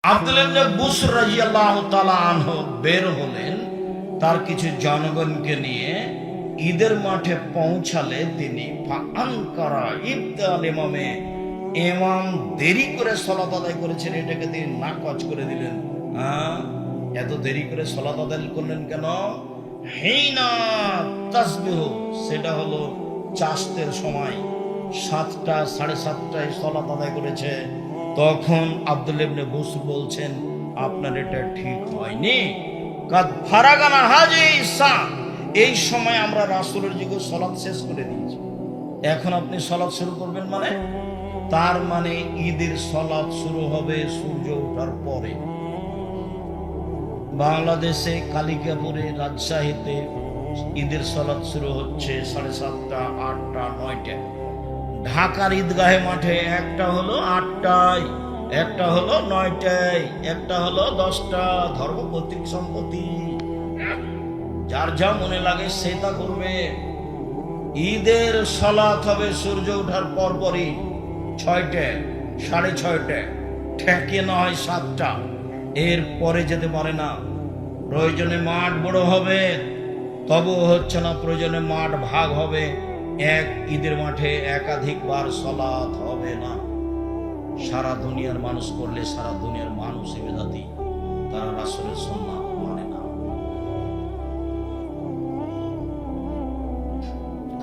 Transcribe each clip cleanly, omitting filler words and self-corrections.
আব্দুল্লাহ ইবনে বুসর রাদিয়াল্লাহু তাআলা আনহু বের হলেন তার কিছু জনগণকে নিয়ে। ঈদের মাঠে পৌঁছালে তিনি ফাআনকারা ইবদাল ইমামে, ইমাম দেরি করে সালাত আদায় করেছেন, এটাকে তিনি নাকচ করে দিলেন। এত দেরি করে সালাত আদায় করলেন কেন? হিনা তাসবিহ, সেটা হলো চাষতের সময়, 7টা 7:30টায় সালাত আদায় করেছে। তখন আব্দুল্লাহ ইবনে বুসর বলছেন, আপনার এটা ঠিক হয়নি। কাদ ফারাগানা হাজি সা, এই সময় আমরা রাসূলের যুগে সালাত শেষ করে দিয়েছি, এখন আপনি সালাত শুরু করবেন মানে? তার মানে ঈদের সালাত শুরু হবে সূর্য ওঠার পরে। বাংলাদেশে কালিকাপুরে, রাজশাহীতে ঈদের সালাত শুরু হচ্ছে 7:30টা, 8টা, 9টা। ঢাকার ঈদগাহে মাঠে একটা হলো 8টায়, একটা হলো 9টায়, একটা হলো 10টা। ধর্ম কর্তৃক সম্পত্তি, যার যা মনে লাগে সে তা করবে। ঈদের সালাত হবে সূর্য ওঠার পরপরই, 6টায়, 6:30টায়, ঠেকে না হয় 7টা, এর পরে যেতে পারে না। প্রয়োজনে মাঠ বড় হবে, তবুও হচ্ছে না। প্রয়োজনে মাঠ ভাগ হবে, এক ঈদের মাঠে একাধিকবার সালাত হবে না। সারা দুনিয়ার মানুষ করলে সারা দুনিয়ার মানুষ বেদাতি, তারা রাসূলের সুন্নাত মানে না।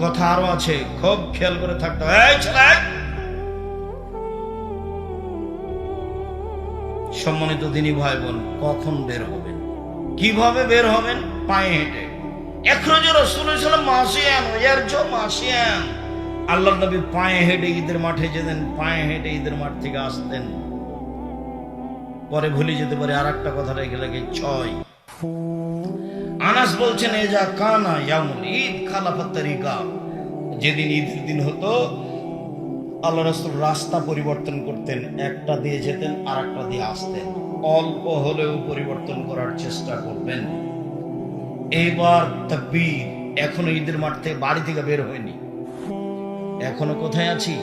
কথা আরো আছে, খুব খেয়াল করে থাকতে হবে। সম্মানিত দিনী ভাই বোন, কখন বের হবেন, কিভাবে বের হবেন? পায়ে হেঁটে। এখরজ রাসূলুল্লাহ মাসিয়ান ওয়ারজু মাসিয়ান, আল্লাহর নবী পায়ে হেঁটে ঈদের মাঠে যেতেন, পায়ে হেঁটে ঈদের মাঠ থেকে আসতেন। পরে ভুলে যেতে পারে আর একটা কথা রেখে লাগে 6। আনাস বলছেন, এজা কানা ইয়ামুল ঈদ খালাফাত তারিকা, যেদিন ঈদের দিন হতো আল্লাহ রাসূল রাস্তা পরিবর্তন করতেন, একটা দিয়ে যেতেন আর একটা দিয়ে আসতেন। অল্প হলেও পরিবর্তন করার চেষ্টা করবেন। এইবার তাকবীর, এখনো ঈদের মাঠ থেকে বাড়ি থেকে বের হয়নি, এখনো কোথায় আছি?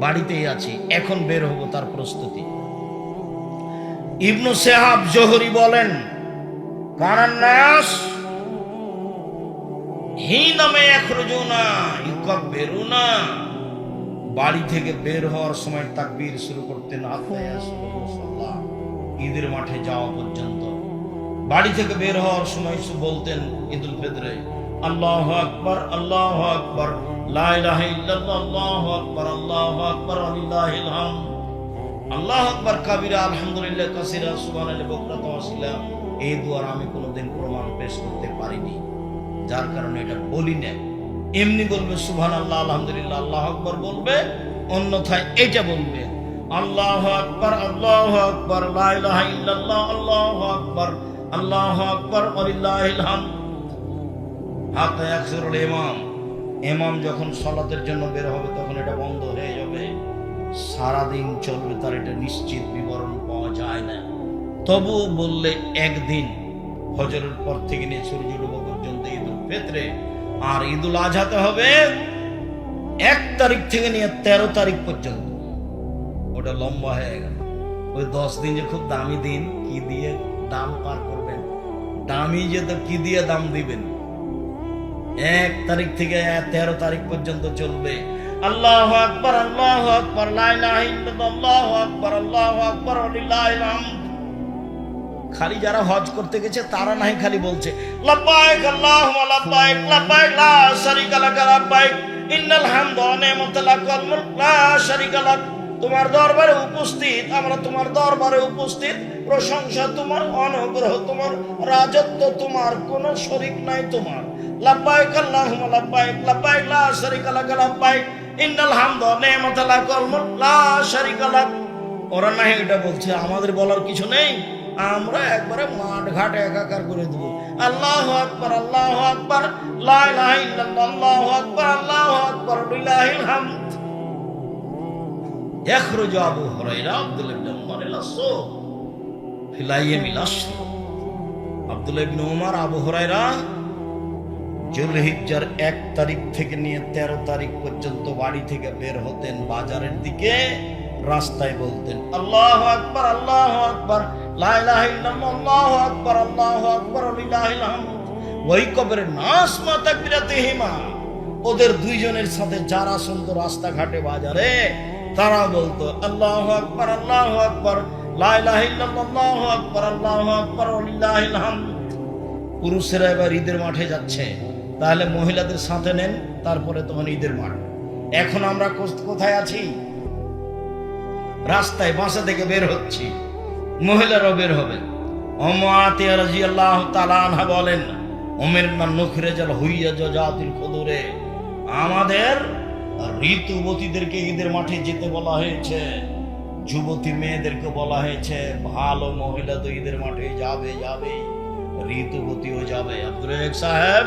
বাড়িতেই আছি, এখন বের হবো, তার প্রস্তুতি। ইবনু শিহাব জোহরি বলেন, কানান নাস হিনামে ইয়াখরুজুনা ইউকাব্বিরুনা, বাড়ি থেকে বের হওয়ার সময় তাকবীর শুরু করতেন হাত্তা ইয়াসুল্লাহ, ঈদের মাঠে যাওয়া পর্যন্ত। বাড়ি থেকে বের হওয়ার সময় বলতেন ঈদুল ফিতরে, আল্লাহু আকবার, আল্লাহু আকবার, লা ইলাহা ইল্লাল্লাহ, আল্লাহু আকবার, আল্লাহু আকবার, ওয়ালিল্লাহিল হামদ, আল্লাহু আকবার কাবীরা, আলহামদুলিল্লাহ কাসীরা, সুবহানাল্লাহি বুকরাতাও ওয়াসিলা। এই দুয়ার আমি কোনোদিন প্রমাণ পেশ করতে পারিনি, যার কারণে এটা বলি না। এমনি বলবে সুবহানাল্লাহ, আলহামদুলিল্লাহ, আল্লাহু আকবার বলবে, অন্যথায় এটা বলবে আল্লাহু আকবার, আল্লাহু আকবার, লা ইলাহা ইল্লাল্লাহ, আল্লাহু আকবার, আল্লাহু আকবার, ওয়ালিল্লাহিল হামদ। হাত্তা ইয়াকসুরুল ইমাম, ইমাম যখন সালাতের জন্য বের হবে তখন এটা বন্ধ হয়ে যাবে। সারাদিন চলবে, তার এটা নিশ্চিত বিবরণ পাওয়া যায় না। তবু বললে একদিন ফজরের পর থেকে নিয়ে সূর্য ডোবা পর্যন্ত ঈদুল ফিতরে, আর ঈদুল আজহাতে হবে 1 তারিখ থেকে নিয়ে 13 তারিখ পর্যন্ত। ওটা লম্বা হয়ে গেল। ওই 10 দিন যে খুব দামি দিন, কি দিয়ে দাম পার করবেন? দামি যে তো কি দিয়ে দাম দিবেন? 1 তারিখ থেকে 13 তারিখ পর্যন্ত চলবে। আল্লাহু আকবার, আল্লাহু আকবার, লা ইলাহা ইল্লাল্লাহ, আল্লাহু আকবার, আল্লাহু আকবার, ওয়ালিল্লাহিল হামদ। খালি যারা হজ করতে গেছে তারা নাই খালি বলছে লাব্বাইক আল্লাহুম্মা লাব্বাইক, লাব্বাইক লা শারীকা লাক, লাব্বাইক ইন্নাল হামদা ওয়া নি'মাতা লাক ওয়াল মুলক লা শারীকা লাক। তোমার দরবারে উপস্থিত, আমরা তোমার দরবারে উপস্থিত, প্রশংসা তোমার, অনুগ্রহ তোমার, রাজত্ব তোমার, কোনো শরীক নাই তোমার। লাব্বাইক আল্লাহুম্মা লাব্বাইক, লাব্বাইক লা শারীকা লাক, লাব্বাইক ইন্নাল হামদা ওয়া নি'মাতা লাক ওয়াল মুলক লা শারীকা লাক। ওরা নাই এটা বলছে, আমাদের বলার কিছু নেই, আমরা একবারে মাঠ ঘাট একাকার করে দেব। আল্লাহু আকবার, আল্লাহু আকবার, লা ইলাহা ইল্লাল্লাহ, আল্লাহু আকবার, আল্লাহু আকবার, ওয়ালিল্লাহিল হামদ। ইখরুজ আবু হুরায়রা আব্দুল্লাহ ইবনে উমর লাসু ফিল আইয়ামিল আশর। আব্দুল্লাহ ইবনে উমর, আবু হুরায়রা যুলহিজ্জার 1 তারিখ থেকে নিয়ে 13 তারিখ পর্যন্ত বাড়ি থেকে বের হতেন বাজারের দিকে, রাস্তায় বলতেন আল্লাহু আকবার, আল্লাহু আকবার, লা ইলাহা ইল্লাল্লাহ, আল্লাহু আকবার, আল্লাহু আকবার, লিল্লাহিল হামদ। ওই কবরে নাস মা তাকবিরাতিহিমা, ওদের দুইজনের সাথে যারা শুনতো রাস্তাঘাটে বাজারে, তারা বলতো আল্লাহু আকবার, আল্লাহু আকবার, লা ইলাহা ইল্লাল্লাহ, আল্লাহু আকবার, আল্লাহু আকবার, লিল্লাহিল হামদ। পুরুষেরা এবার ঈদের মাঠে যাচ্ছে, তাহলে মহিলাদের সাথে নেন, তারপরে তখন ঈদের মাঠ। এখন আমরা কোথায় আছি? রাস্তায় বাসা থেকে বের হচ্ছি, মহিলারাও বের হবে। আতিয়া রাদিয়াল্লাহু তাআলা আনহা বলেন, উমিরনা নুখরিজাল হুইয়াজ জাতিল খুদুরে, আমাদের ঋতুবতীদেরকে ঈদের মাঠে যেতে বলা হয়েছে, যুবতী মেয়েদেরকে বলা হয়েছে ভালো মহিলা তো ঈদের মাঠে যাবে, ঋতুবতীও যাবে। আব্দুল রাজ্জাক সাহেব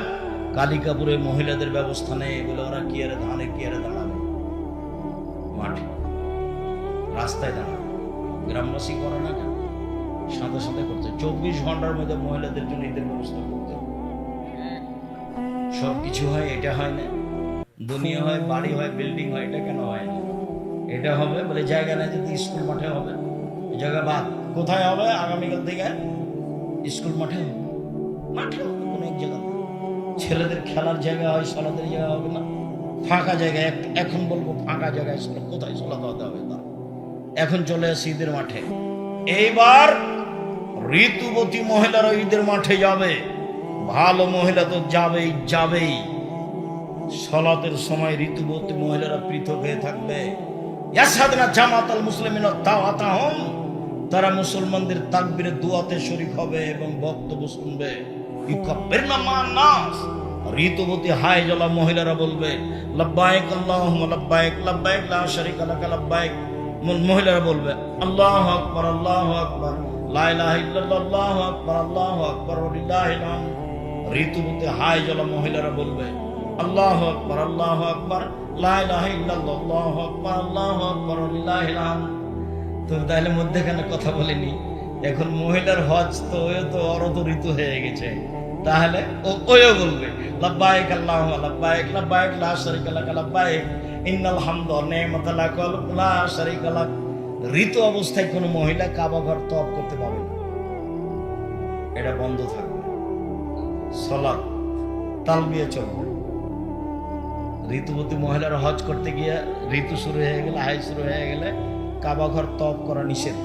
কালিকাপুরে মহিলাদের ব্যবস্থা নেই বলে ওরা কি আরে ধানে কি আরে দাঁড়াবে, মাঠে রাস্তায় দাঁড়াবে। গ্রামবাসী করে না কেন? সাথে সাথে করতে 24 ঘন্টার মধ্যে মহিলাদের জন্য ঈদের ব্যবস্থা করতে হবে। সবকিছু হয়, এটা হয় না, দুনিয়া হয়, বাড়ি হয়, বিল্ডিং হয়, এটা কেন হয় না? এটা হবে বলে জায়গা নেই, যদি স্কুল মাঠে হবে, জায়গা বাদ। কোথায় হবে? আগামীকাল থেকে স্কুল মাঠে হবে, মাঠে হবে কোনো এক জায়গাতে। ছেলেদের খেলার জায়গা হয়, সালাদের জায়গা হবে না, ফাঁকা জায়গায়। এখন বলবো ফাঁকা জায়গায় কোথায় সালাত হতে হবে তা। এখন চলে আসি ঈদের মাঠে। এইবার ঋতুবতী মহিলারা ঈদের মাঠে যাবে, ভালো মহিলা তো যাবেই। সালাতের সময় ঋতুবতী মহিলারা পৃথক হয়ে থাকবে। ইয়াসাদনা জামাতাল মুসলিমিন দাওয়াতাহুম, তারা মুসলমানদের তাকবীরে দুআতে শরীক হবে এবং বক্তব্য শুনবে। ইকাব্বিরনা মান নাস, ঋতুবতী হায়জলা মহিলারা বলবে লাব্বাইক আল্লাহুম্মা লাব্বাইক, লাব্বাইক লা শারীকা লাকা লাব্বাইক। মহিলারা বলবে আল্লাহু আকবার, আল্লাহু আকবার, লা ইলাহা ইল্লাল্লাহ, আল্লাহু আকবার, আল্লাহু আকবার, লিল্লাহিল হামদ। ঋতুবতী হায়জলা মহিলারা বলবে আল্লাহু আকবার, আল্লাহু আকবার, লা ইলাহা ইল্লাল্লাহ, আল্লাহু আকবার, আল্লাহু আকবার, লিল্লাহিল হামদ। তো তাহলে মধ্যখানে কথা বলিনি, এখন মহিলার হজ তো অরত ঋতু হয়ে গেছে, তাহলে ওও বলবে লাব্বাইক আল্লাহুম্মা লাব্বাইক, লাব্বাইক লা শারীকা লাকা লাব্বাইক, ইন্নাল হামদা ওয়া নি'মাতা লাকা লা শারীকা লাক। ঋতু অবস্থায় কোনো মহিলা কাবা ঘর তওয়াফ করতে পারবে না, এটা বন্ধ থাকবে। সালাত তালবিয়া চলবে। ঋতুবতী মহিলার হজ করতে গিয়ে ঋতু শুরু হয়ে গেলে, হাই শুরু হয়ে গেলে কাবা ঘর তওয়াফ করা নিষেধ,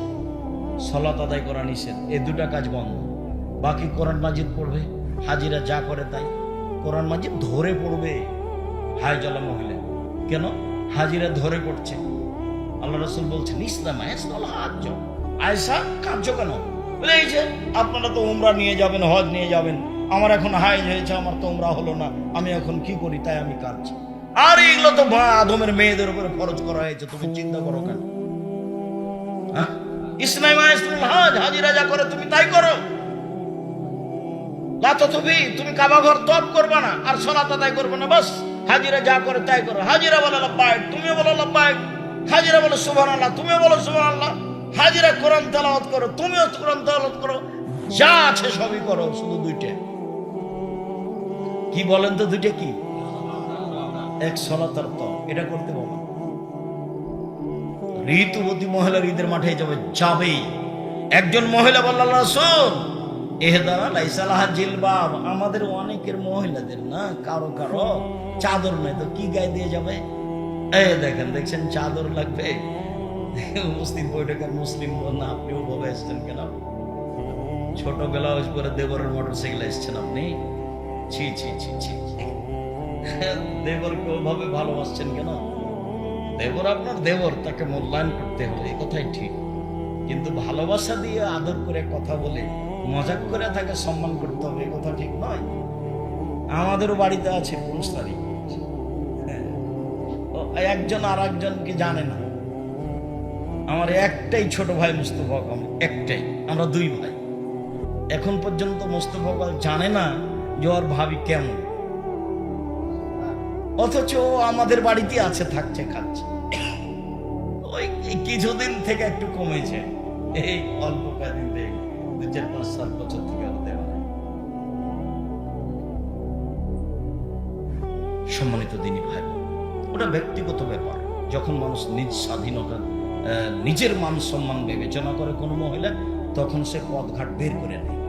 সালাত আদায় করা নিষেধ, এই দুটা কাজ বন্ধ। বাকি কোরআন মাজিদ পড়বে, হাজিরা যা করে তাই। কোরআন মাজিদ ধরে পড়বে হায়জলা মহিলা। কেন? হাজিরা ধরে পড়ছে। আল্লাহ রাসূল বলছেন ইসলাম হাজ্জ। আয়েশা কাঁদছো কেন? বলে এই যে আপনারা তো উমরা নিয়ে যাবেন, হজ নিয়ে যাবেন, আমার এখন হাইজ হয়েছে, আমার তো উমরা হলো না, আমি এখন কি করি, তাই আমি কাঁদছি। আর এগুলো তো আদমের মেয়েদের উপরে ফরজ করা হয়েছে, তুমি চিন্তা করো কেন? ইসলাম হাজ, হাজিরা যা করে তুমি তাই করো। তুমি কাবা ঘর তওয়াফ করবে না আর সালাত আদায় করবে না, বাস হাজিরা যা করে তাই করো। হাজিরা বলে লাব্বাইক, তুমিও বলো লাব্বাইক। হাজিরা বলে সুবহানাল্লাহ, তুমিও বলো সুবহানাল্লাহ। হাজিরা কোরআন তেলাওয়াত করো, তুমিও কোরআন তেলাওয়াত করো, যা আছে সবই করো, শুধু দুইটা কি বলেন তো? দুইটা কি? এক সালাত আর তওয়াফ, এটা করতে বলো। ঋতুবতী মহিলার ঈদের মাঠে যাবেই। একজন মহিলা বলল আল্লাহ রাসূল এহদানা লাইসা লাহা জিলবাব, আমাদের অনেকের মহিলাদের না কারো চাদর নেই, তো কি গায়ে দিয়ে যাবে? এই দেখছেন চাদর লাগবে। মুসলিম বৈঠকের মুসলিম না, আপনি ওভাবে এসছেন কেন? ছোট ব্লাউজ পরে দেবরের মোটরসাইকেল এসছেন আপনি? ছি ছি ছি ছি, দেবরকে ওভাবে ভালোবাসছেন কেন? দেবর আপনার দেবর, তাকে মূল্যায়ন করতে হবে, এই কথাই ঠিক। কিন্তু ভালোবাসা দিয়ে আদর করে কথা বলে মজাক করে তাকে সম্মান করতে হবে, এই কথা ঠিক নয়। আমাদেরও বাড়িতে আছে পুরুষ নারী, একজন আর একজনকে জানে না। আমার একটাই ছোট ভাই মুস্তফা কামাল, একটাই, আমরা দুই ভাই। এখন পর্যন্ত মুস্তফা কামাল জানে না যে ওর ভাবি কেমন, অথচ আমাদের বাড়িতে আছে, থাকছে, খাচ্ছে। ওই কিছুদিন থেকে একটু কমেছে, এই অল্প কদিন থেকে 2-4-5-7 বছর থেকে হতে পারে। সম্মানিত দিনী ভাই, ওটা ব্যক্তিগত ব্যাপার। যখন মানুষ নিজ স্বাধীনতা নিজের মান সম্মান বিবেচনা করে কোনো মহিলা, তখন সে পথঘাট বের করে নেয়।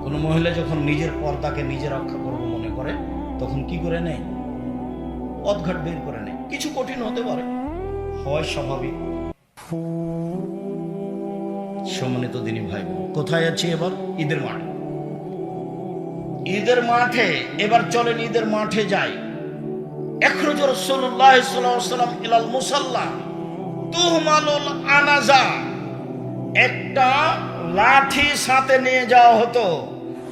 কোনো মহিলা যখন নিজের পর্দাকে নিজে রক্ষা করবো মনে করে, তখন কি করে নেয়? পথঘাট বের করে নেয়। কিছু কঠিন হতে পারে, হয় স্বাভাবিক। সম্মানিত দিনী ভাই, কোথায় আছি এবার? ঈদের মাঠে। ঈদের মাঠে এবার চলেন, ঈদের মাঠে যাই। ইখরুজু রাসূলুল্লাহ সাল্লাল্লাহু আলাইহি ওয়াসাল্লাম ইলাল মুসাল্লা তুহমালুল আনাজা, একটা লাঠি সাথে নিয়ে যাওয়া হতো।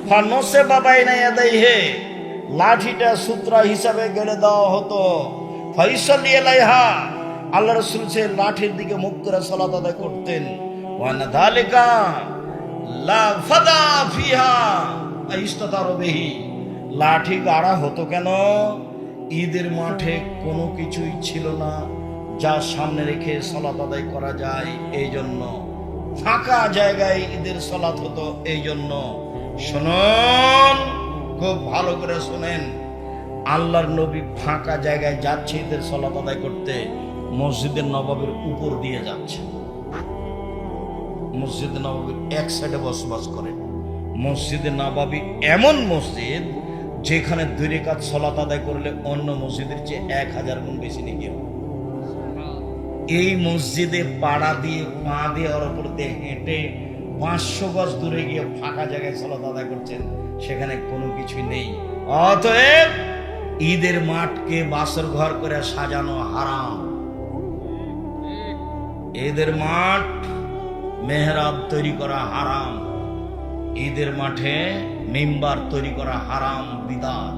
ফানসে বাবাইনা ইয়াদাইহি, লাঠিটা সূত্রা হিসাবে গেড়ে দেওয়া হতো। ফাইসাল্লি আলাইহা, আল্লাহ রাসূল সে লাঠির দিকে মুখ করে সালাত আদায় করতেন। ওয়া নাযালিকা লা ফাদা ফিহা ইস্তাতারু বিহি, লাঠি গাড়া হতো কেন? ঈদের মাঠে কোনো কিছুই ছিল না যা সামনে রেখে সালাত আদায় করা যায়, এই জন্য ফাঁকা জায়গায় ঈদের সালাত হতো। এই জন্য শুনুন, খুব ভালো করে শুনেন, আল্লাহর নবী ফাঁকা জায়গায় যাচ্ছে ঈদের সালাত আদায় করতে, মসজিদের নববীর উপর দিয়ে যাচ্ছে। মসজিদে নববীর এক সাইডে বসবাস করে। মসজিদে নববী এমন মসজিদ যেখানে 2 রাকাত সালাত আদায় করলে অন্য মসজিদের চেয়ে 1000 গুণ বেশি নেকি হবে। এই মসজিদে পাড়া দিয়ে পা দিয়ে ওর উপর দিয়ে হেঁটে 500 গজ দূরে গিয়ে ফাঁকা জায়গায় সালাত আদায় করছেন, সেখানে কোনো কিছুই নেই। অতএব ঈদের মাঠকে বাসর ঘর করে সাজানো হারাম। ঈদের মাঠ মেহরাব তৈরি করা হারাম। ঈদের মাঠে মিম্বার তৈরি করা হারাম, বিদআত।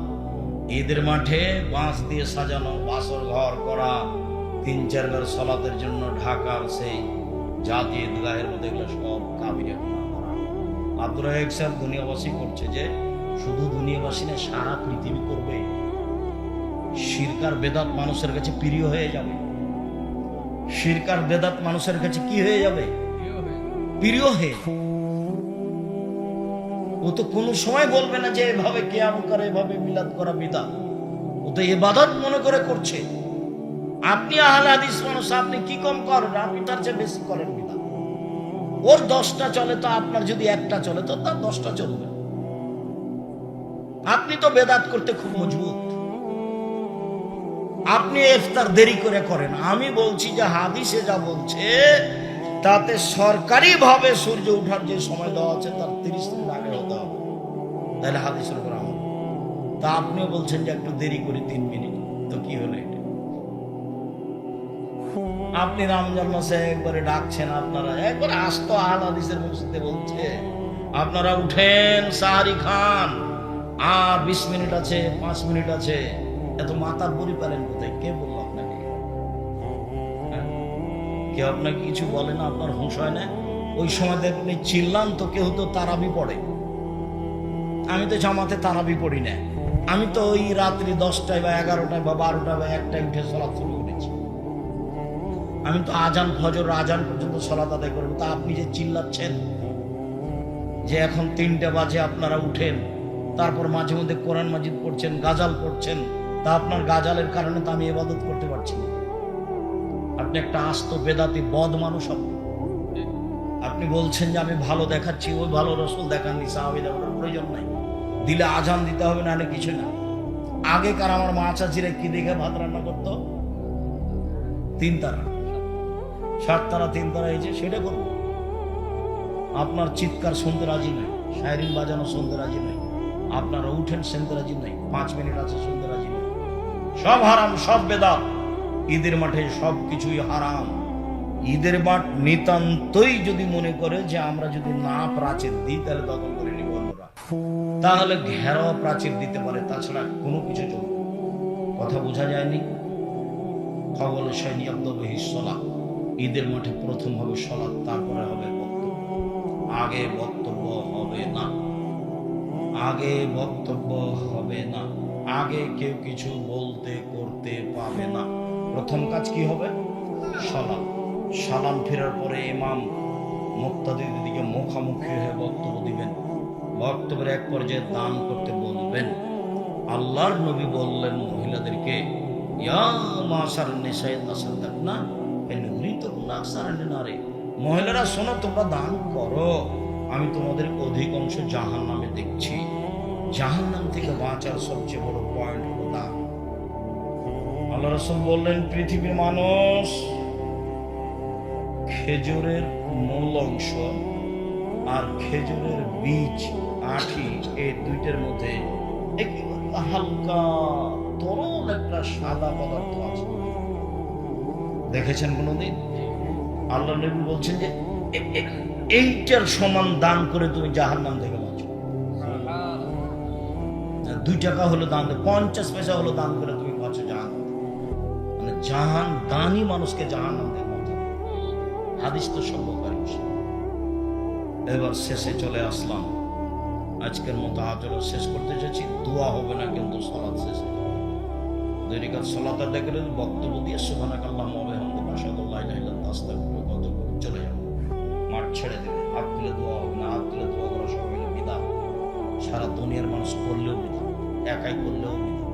ঈদের মাঠে বাঁশ দিয়ে সাজানো বাসর ঘর করা, 3-4 বার সালাতের জন্য ঢাকার সেই জাতীয় ঈদগাহের মধ্যে, এগুলো সব কাবিরা হারাম। আব্দুর রাজ্জাক সাহেব দুনিয়াবাসী করছে যে শুধু দুনিয়াবাসী না, সারা পৃথিবী করবে। শিরক আর বেদাত মানুষের কাছে প্রিয় হয়ে যাবে। শিরক আর বেদাত মানুষের কাছে কি হয়ে যাবে? প্রিয় হয়ে। ও তো কোনো সময় বলবে না যে এভাবে কিয়াম করে, এভাবে মিলাদ করা বিদআত। ও তো ইবাদত মনে করে করছে। আপনি আহলে হাদিস মানুষ, আপনি কি কম করেন? আপনি তার চেয়ে বেশি করেন বিদআত। ওর 10টা চলে, তো আপনার যদি একটা চলে তো তার 10টা চলবে। আপনি তো বেদাত করতে খুব মজবুত। আপনি ইফতার দেরি করে করেন। আমি বলছি যে হাদিসে যা বলছে তাতে সরকারি ভাবে সূর্য ওঠার যে সময় দেওয়া আছে তার 30 মিনিট আগে হতে হবে, তাহলে হাদিসের উপর আমল। তা আপনিও বলছেন যে একটু দেরি করি 3 মিনিট, তো কি হলো এটা? আপনি রমজান মাসে একবারে ডাকছেন, আপনারা একবারে আস্ত আহলে হাদিসের মসজিদে বলছে আপনারা উঠেন, সাহারি খান, আর 20 মিনিট আছে, 5 মিনিট আছে। এত মাথার বড়ি পারেন কোথায়? কে বললো আপনাকে? কেউ আপনাকে কিছু বলে না? আপনার হুঁশ হয় না? ওই সময় আপনি চিল্লান তো কেউ তো তারাবি পড়ে। আমি তো জামাতে তারাবি পড়ি না। আমি তো ওই রাত্রি 10টায় বা 11টায় বা 12টায় বা 1টায় উঠে সালাত শুরু করেছি। আমি তো আজান, ফজর আজান পর্যন্ত সালাত আদায় করবো। তা আপনি যে চিল্লাচ্ছেন যে এখন 3টে বাজে আপনারা উঠেন, তারপর মাঝে মধ্যে কোরআন মাজিদ পড়ছেন, গাজাল পড়ছেন, তা আপনার গাজালের কারণে তো আমি ইবাদত করতে পারছি না। আপনি একটা আস্ত বেদাতি বদ মানুষ। আপনি বলছেন যে আমি ভালো দেখাচ্ছি, ওই ভালো রসুল দেখাননি, সাহাবীদের প্রয়োজন নাই, দিলে আজান দিতে হবে না, কিছু না। আগেকার আমার মা চাচিরা কি দেখে ভাত রান্না করতো? 3 তারা, 7 তারা, 3 তারা, এই যে সেটা করবো। আপনার চিৎকার শুনতে রাজি নয়, শায়রিন বাজানো শুনতে রাজি নয়, আপনারা উঠেন শুনতে রাজি নয়, 5 মিনিট আছে শুনতে রাজি নয়। সব হারাম, সব বেদাত। ঈদের মাঠে সব কিছুই হারাম। ঈদের মাঠ নিতান্তই যদি মনে করে যে আমরা যদি না প্রাচীর দিই তাহলে দখল করে নিব অন্যরা, তাহলে ঘেরাও প্রাচীর দিতে পারে, তাছাড়া কোনো কিছু চলবে। কথা বোঝা যায়নি? খবর শাইনি আব্দুল্লাহি সালাত। ঈদের মাঠে প্রথম হবে সালাত, তারপরে হবে বক্তব্য। আগে বক্তব্য হবে না, আগে বক্তব্য হবে না, আগে কেউ কিছু বলতে করতে পাবে না। প্রথম কাজ কি হবে? সালাম। সালাম ফেরার পরে ইমাম মুক্তাদিদের দিকে মুখামুখি হয়ে বক্তব্য দিবেন। বক্তব্যের এক পর্যায়ে দান করতে বলবেন। আল্লাহর নবী বললেন মহিলাদেরকে, ইয়া মাশার নিসায়ে তাসাদ্দাকনা, মহিলারা শোনো, তোমরা দান করো, আমি তোমাদের অধিকাংশ জাহান্নামে দেখছি। জাহান্নাম থেকে বাঁচার সবচেয়ে বড় পয়েন্ট হলো দান। আল্লাহ রাসূল বললেন, পৃথিবীর মানুষ খেজুরের মূল অংশ আর খেজুরের বীজ আঠি, এই দুইটার মধ্যে একেবারে হালকা তরল একটা সাদা পদার্থ আছে। দেখেছেন কোনদিন? আল্লাহ নবী বলছেন যে এইটার সমান দান করে তুমি জাহান্নাম থেকে বাঁচো। 2 টাকা হলো দান, 50 পয়সা হলো দান করে তুমি বাঁচো জাহান্নাম। মানে দানই মানুষকে জাহান্নাম থেকে বাঁচাবে। হাদিস তো সর্বকারী। এবার শেষে চলে আসলাম। আজকের মতো আজও শেষ করতে চাচ্ছি। দোয়া হবে না কিন্তু সালাত শেষে। দৈনিকাত সালাত আদায় করে বক্তব্য দিয়ে সুবহানাকাল্লাহুম্মা ওয়া বিহামদিকা আশহাদু আল্লা ইলাহা ইল্লা আনতা আস্তাগফিরুকা ওয়া আতুবু ইলাইক চলে যাবো। মাঠ ছেড়ে দেবে। হাত তুলে দোয়া হবে না। হাত তুলে দোয়া করা সবাই বিদআত। সারা দুনিয়ার মানুষ করলেও বিদআত, একাই করলেও বিদআত।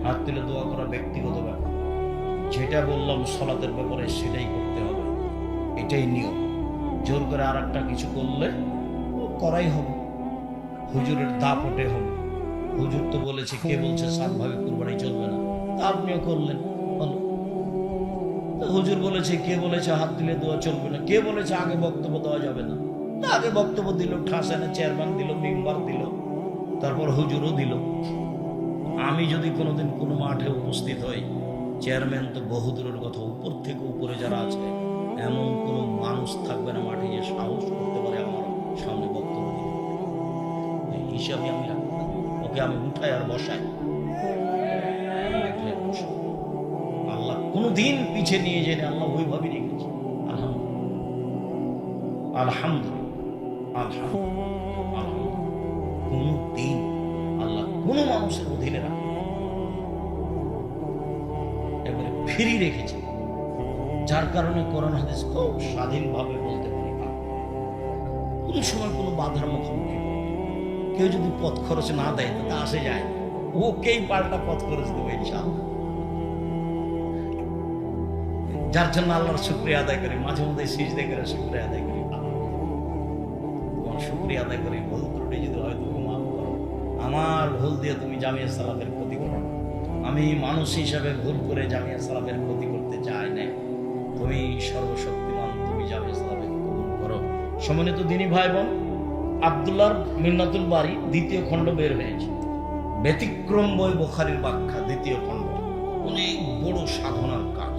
হাত তুলে দোয়া করা ব্যক্তিগত ব্যাপার। যেটা বললাম সালাতের ব্যাপারে সেটাই করতে হবে, এটাই নিয়ম। জোর করে আর একটা কিছু করলে করাই হবে। হুজুরের দাপটে হবে। হুজুর তো বলেছে, কে বলছে 7 ভাগে কুরবানি চলবে না, তা আপনিও করলেন। বলো, হুজুর বলেছে, কে বলেছে হাত দিলে দোয়া চলবে না, কে বলেছে আগে বক্তব্য দেওয়া যাবে না, আগে বক্তব্য দিল, ঠাসানে চেয়ারম্যান দিল, মেম্বার দিল, তারপর হুজুরও দিল। আমি যদি কোনোদিন কোনো মাঠে উপস্থিত হই, চেয়ারম্যান তো বহুদূরের কথা, উপর থেকে উপরে যারা আছে এমন কোনো মানুষ থাকবে না মাঠে যে সাহস করতে পারে আমার সামনে বক্তব্য দিতে। হিসাবে আমি রাখবো না, ওকে আমি উঠাই আর বসাই। আল্লাহ কোনোদিন পিছিয়ে নিয়ে যায় না, আল্লাহ ওইভাবেই রেখেছে। আলহামদুলিল্লাহ, আলহামদুলিল্লাহ, আলহামদুলিল্লাহ। কোনদিন আল্লাহ কোনো মানুষের অধীনে রাখে, এবারে ফ্রি রেখেছে। যার কারণে কোরআন হাদিস খুব স্বাধীনভাবে বলতে পারি। কোনো সময় কোনো বাধার মুখোমুখি কেউ যদি পথ খরচ না দেয় তা আসে যায়, ওকেই পাল্টা পথ খরচ দেবে ইনশাআল্লাহ। যার জন্য আল্লাহর শুকরিয়া আদায় করি, মাঝে মধ্যে সিজদা করে শুকরিয়া আদায় করি। তোমার শুকরিয়া আদায় করি, ভুল ত্রুটি যদি হয় তুমি মাফ করো। আমার ভুল দিয়ে তুমি জামিয়া সালাফের ক্ষতি করো। আমি মানুষ হিসাবে ভুল করে জামিয়া সালাফের ক্ষতি করতে চাই না। তুমি সর্বশক্তিমান, তুমি জামিয়া সালাফের কবুল করো। সম্মানিত দিনী ভাই বোন, আব্দুল্লাহর মিন্নাতুল বারী 2য় খণ্ড বের হয়েছে। ব্যতিক্রম বই বুখারীর ব্যাখ্যা 2য় খণ্ড। অনেক বড় সাধনার কাজ,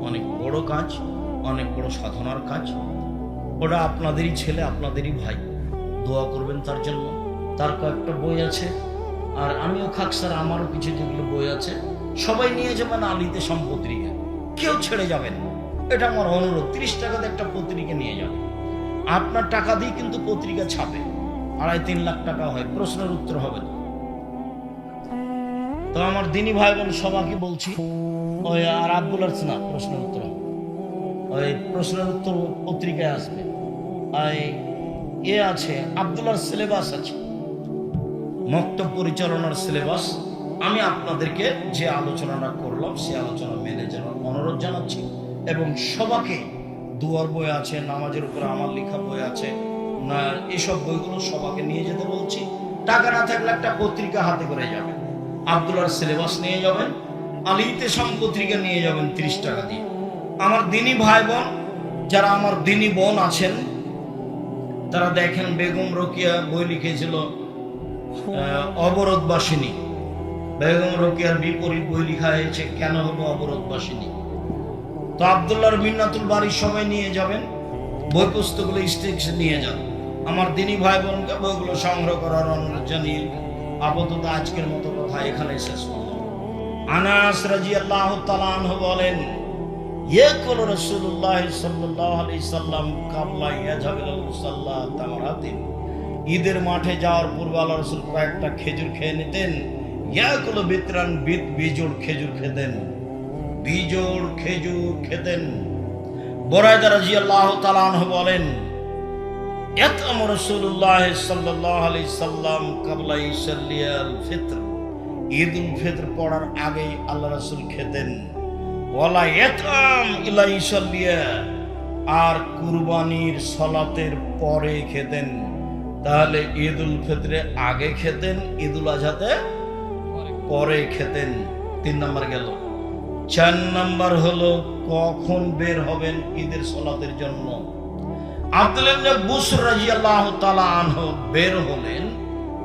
অনেক বড় কাজ, অনেক বড় সাধনার কাজ। ওটা আপনাদেরই ছেলে, আপনাদেরই ভাই, দোয়া করবেন তার জন্য। তার কয়েকটা বই আছে, আর আমিও খাকসার আমারও কিছু যেগুলো বই আছে, সবাই নিয়ে যাবেন আলিতে সম্পত্রিকা, কেউ ছেড়ে যাবেন। এটা আমার অনুরোধ। 30 টাকাতে একটা পত্রিকা নিয়ে যাবেন। আপনার টাকা দিয়ে কিন্তু পত্রিকা ছাপে, 2.5-3 লাখ টাকা হয়, প্রশ্নের উত্তর হবে না। তো আমার দিনী ভাই বোন সবাইকে বলছি, ওই আর আব্দুল্লাহ না প্রশ্নের উত্তর হবে, ওই প্রশ্নের উত্তর পত্রিকায় আসবে। আছে আব্দুল্লাহর সিলেবাস আছে, মক্তব পরিচালনার সিলেবাস। আমি আপনাদেরকে যে আলোচনাটা করলাম সে আলোচনা মেনে যাওয়ার অনুরোধ জানাচ্ছি। এবং সবাইকে দুয়ার বই আছে, নামাজের উপরে আমার লেখা বই আছে, না এসব বইগুলো সবাইকে নিয়ে যেতে বলছি। টাকা না থাকলে একটা পত্রিকা হাতে করে যাবেন, আব্দুল্লাহর সিলেবাস নিয়ে যাবেন, আলিতে পত্রিকা নিয়ে যাবেন 30 টাকা দিয়ে। আমার দিনী ভাই বোন যারা আমার দিনী বোন আছেন তারা দেখেন, বেগম রোকিয়া বই লিখেছিল অবরোধবাসিনী। বেগম রোকিয়ার বিপরীত বই লেখা হয়েছে কেন হলো অবরোধবাসিনী। তো আব্দুল্লাহর মিন্নাতুল বারী সবাই নিয়ে যাবেন, বই পুস্তকগুলো স্টেশন নিয়ে যান। আমার দিনী ভাই বোনকে বইগুলো সংগ্রহ করার অনুরোধ জানিয়ে আপাতত আজকের মতো কথা এখানে শেষ করলাম। আনাস রাদিয়াল্লাহু তাআলা আনহু বলেন, ইয়াকুল রাসূলুল্লাহ সাল্লাল্লাহু আলাইহি সাল্লাম কাবলা ইয়াযহাবিল মুসাল্লা তামরাতিন। ঈদের মাঠে যাওয়ার পূর্বে আল্লাহ রাসূল কয়েকটা খেজুর খেয়ে নিতেন। ইয়াকুল বিতরান বিজোড় খেজুর খেতেন, বিজোড় খেজুর খেতেন। বুরায়দা রাদিয়াল্লাহু তাআলা আনহু বলেন, ইয়াতামু রাসূলুল্লাহ সাল্লাল্লাহু আলাইহি সাল্লাম কাবলা ইসাল্লিয়াল ফিতর। ঈদুল ফিতর পড়ার আগে আল্লাহ রাসূল খেতেন। ওয়ালা ইয়াতাম ইলা ইসাল্লিয়া, আর কুরবানির সালাতের পরে খেতেন। তাহলে ঈদুল ফিতরে আগে খেতেন, ঈদুল আজহাতে পরে খেতেন। 3 নাম্বার গেল। 4 নাম্বার হলো কখন বের হবেন ঈদের সালাতের জন্য। আব্দুল্লাহ ইবনে বুসর রাদিয়াল্লাহু তাআলা আনহু বের হলেন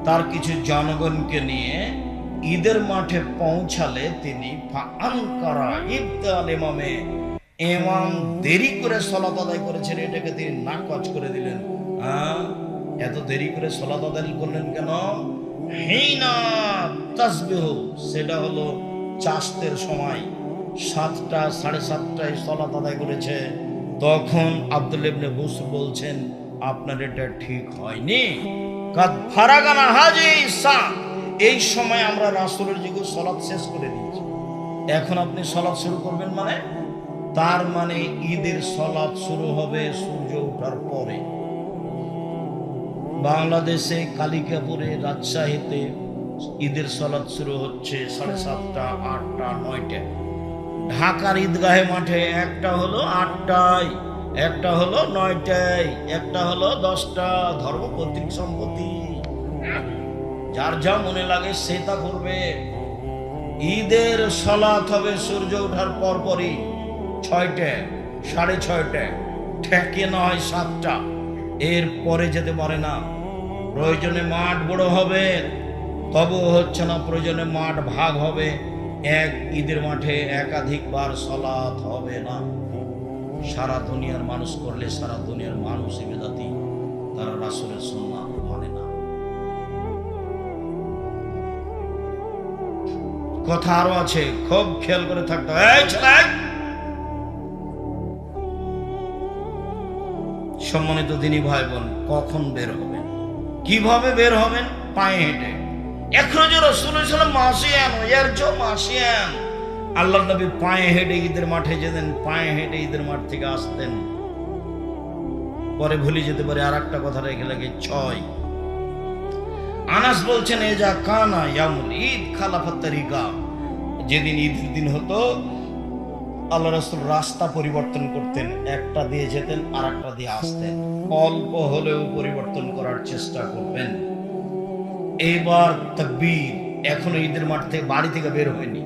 তার কিছু জনগণকে নিয়ে। ঈদের মাঠে পৌঁছালে তিনি ফাআনকারা ইবদাল ইমামে, ইমাম দেরি করে সালাত আদায় করেছেন, এটাকে তিনি নাকচ করে দিলেন। এত দেরি করে সালাত আদায় করলেন কেন? হিনা তাসবিহ, সেটা হলো চাষতের সময়, 7টা 7:30টায় সালাত আদায় করেছে। তখন আব্দুল্লাহ ইবনে বুসর বলছেন, আপনার এটা ঠিক হয়নি। কাদ ফারাগানা হাজি সা, এই সময় আমরা রাসূলের যুগে সালাত শেষ করে দিয়েছি, এখন আপনি সালাত শুরু করবেন মানে? তার মানে ঈদের সালাত শুরু হবে সূর্য ওঠার পরে। বাংলাদেশে কালিকাপুরে, রাজশাহীতে ঈদের সালাত শুরু হচ্ছে 7:30টা, 8টা, 9টায়। ঢাকার ঈদগাহে মাঠে একটা হলো 8টায়, একটা হলো 9টায়, একটা হলো 10টা। ধর্ম কর্তৃক সম্পত্তি, যার যা মনে লাগে সে তা করবে। ঈদের সালাত হবে সূর্য ওঠার পরপরই, 6টায়, 6:30টায়, ঠেকে না হয় 7টা, এর পরে যেতে পারে না। প্রয়োজনে মাঠ বড় হবে, তবুও হচ্ছে না। প্রয়োজনে মাঠ ভাগ হবে, এক ঈদের মাঠে একাধিকবার সালাত হবে না। সারা দুনিয়ার মানুষ করলে সারা দুনিয়ার মানুষ বেদাতি, তারা রাসূলের সুন্নাত মানে না। কথা আরো আছে, খুব খেয়াল করে থাকতে হবে। সম্মানিত দিনী ভাই বোন, কখন বের হবেন, কিভাবে বের হবেন? পায়ে হেঁটে। এখরজ রাসূলুল্লাহ সাল্লাল্লাহু আলাইহি ওয়াসাল্লাম, আল্লাহর নবী পায়ে হেঁটে ঈদের মাঠে যেতেন, পায়ে হেঁটে ঈদের মাঠ থেকে আসতেন। পরে ভুলে যেতে পারে, আর একটা কথা রেখে লাগে 6। আনাস বলছেন, এজা কানা ইয়ামুল ঈদ খালাফাত তারিকা, যেদিন ঈদের দিন হতো আল্লাহ রাসূল রাস্তা পরিবর্তন করতেন, একটা দিয়ে যেতেন আর একটা দিয়ে আসতেন। অল্প হলেও পরিবর্তন করার চেষ্টা করবেন। এইবার তাকবীর, এখনো ঈদের মাঠ থেকে, বাড়ি থেকে বের হয়নি,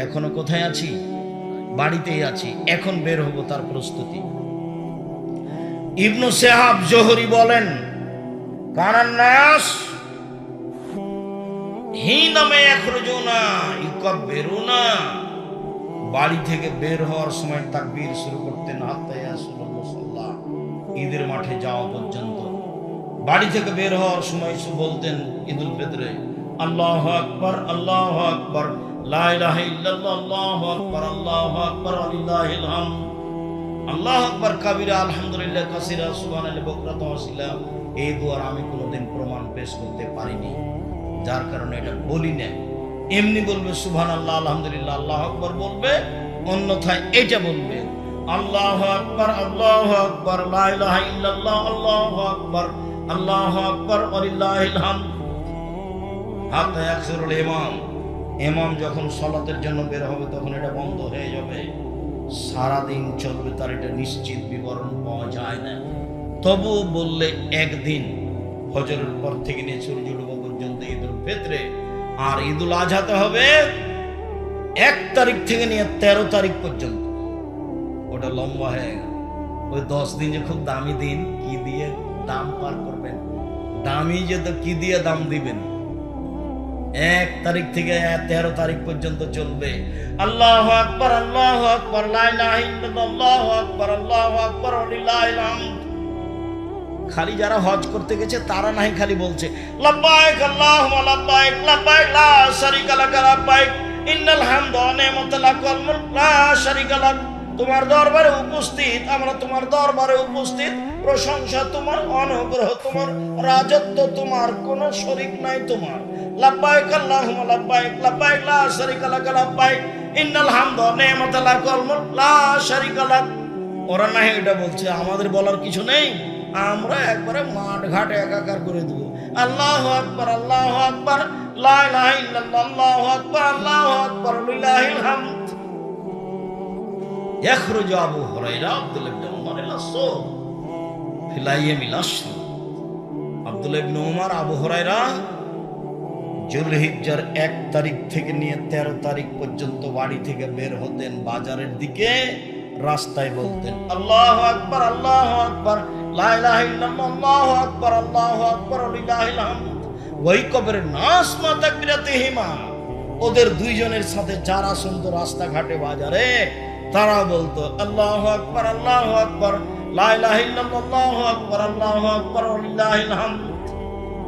এখনো কোথায় আছি? বাড়িতেই আছি, এখন বের হব, তার প্রস্তুতি। ইবনু শিহাব জোহরি বলেন, কানান নাস হিনামে ইয়াখরুজুনা ইউকাব্বিরুনা, বাড়ি থেকে বের হওয়ার সময় তাকবীর শুরু করতেন, হাত্তা ইয়াসুলুল মুসাল্লা, ঈদের মাঠে যাওয়া পর্যন্ত। বাড়ি থেকে বের হওয়ার সময় বলতেন ঈদুল ফিতরে, আল্লাহু আকবার, আল্লাহু আকবার, লা ইলাহা ইল্লাল্লাহ, আল্লাহু আকবার, আল্লাহু আকবার, ওয়ালিল্লাহিল হামদ, আল্লাহু আকবার কাবীরা, আলহামদুলিল্লাহ কাসীরা, সুবহানাল্লাহি বুকরাতান ওয়া আসীলা। এই দুয়ার আমি কোনোদিন প্রমাণ পেশ করতে পারিনি, যার কারণে এটা বলি না। এমনি বলবে সুবহানাল্লাহ, আলহামদুলিল্লাহ, আল্লাহু আকবার বলবে, অন্যথায় এটা বলবে আল্লাহু আকবার, আল্লাহু আকবার, লা ইলাহা ইল্লাল্লাহ, আল্লাহু আকবার, আল্লাহু আকবার, ওয়ালিল্লাহিল হামদ। হাত্তা ইয়াকসুরুল ইমাম, ইমাম যখন সালাতের জন্য বের হবে তখন এটা বন্ধ হয়ে যাবে। সারাদিন চলবে, তার এটা নিশ্চিত বিবরণ পাওয়া যায় না। তবু বললে একদিন, ফজরের পর থেকে নিয়ে সূর্য ডোবা পর্যন্ত ঈদুল ফিতরে, আর ঈদুল আজহাতে হবে 1 তারিখ থেকে নিয়ে 13 তারিখ পর্যন্ত। ওটা লম্বা হয়ে গেল। ওই 10 দিন যে খুব দামি দিন, কি দিয়ে দাম পার করবেন? দামি যে তো কি দিয়ে দাম দিবেন? 1 তারিখ থেকে 13 তারিখ পর্যন্ত চলবে। আল্লাহু আকবার, আল্লাহু আকবার, লা ইলাহা ইল্লাল্লাহ, আল্লাহু আকবার, আল্লাহু আকবার, ওয়ালিল্লাহিল হামদ। খালি যারা হজ করতে গেছে তারা নাই খালি বলছে লাব্বাইক আল্লাহুম্মা লাব্বাইক, লাব্বাইক লা শারীকা লাক, লাব্বাইক ইন্নাল হামদা ওয়া নি'মাতা লাক ওয়াল মুলক লা শারীকা লাক। তোমার দরবারে উপস্থিত, আমরা তোমার দরবারে উপস্থিত, প্রশংসা তোমার, অনুগ্রহ তোমার, রাজত্ব তোমার, কোনো শরীক নাই তোমার। লাব্বাইক আল্লাহুম্মা লাব্বাইক, লাব্বাইক লা শারীকা লাক, লাব্বাইক ইন্নাল হামদা ওয়া নি'মাতা লাক ওয়াল মুলক লা শারীকা লাক। ওরা না এটা বলছে, আমাদের বলার কিছু নেই, আমরা একবারে মাঠ ঘাট একাকার করে দেবো। আল্লাহু আকবার, আল্লাহু আকবার, লা ইলাহা ইল্লাল্লাহ, আল্লাহু আকবার, আল্লাহু আকবার, লিল্লাহিল হামদ। ইয়াখরুজু আবু হুরায়রা আব্দুল্লাহ ইবনে উমর ইলা সুক ফিল আইয়ামিল আশর। আব্দুল্লাহ ইবনে উমর আবু হুরায়রা যুলহিজ্জার 1 তারিখ থেকে নিয়ে 13 তারিখ পর্যন্ত বাড়ি থেকে বের হতেন, বাজারের দিকে রাস্তায় বলতেন আল্লাহু আকবার, আল্লাহু আকবার, লা ইলাহা ইল্লাল্লাহ, আল্লাহু আকবার, আল্লাহু আকবার, লিল্লাহিল হামদ। ওই কবরের নাস মা তাকবিরাতিহিমা, ওদের দুইজনের সাথে যারা শুনতো রাস্তাঘাটে বাজারে, তারা বলতো আল্লাহু আকবার, আল্লাহু আকবার, লা ইলাহা ইল্লাল্লাহ, আল্লাহু আকবার, আল্লাহু আকবার, লিল্লাহিল হামদ।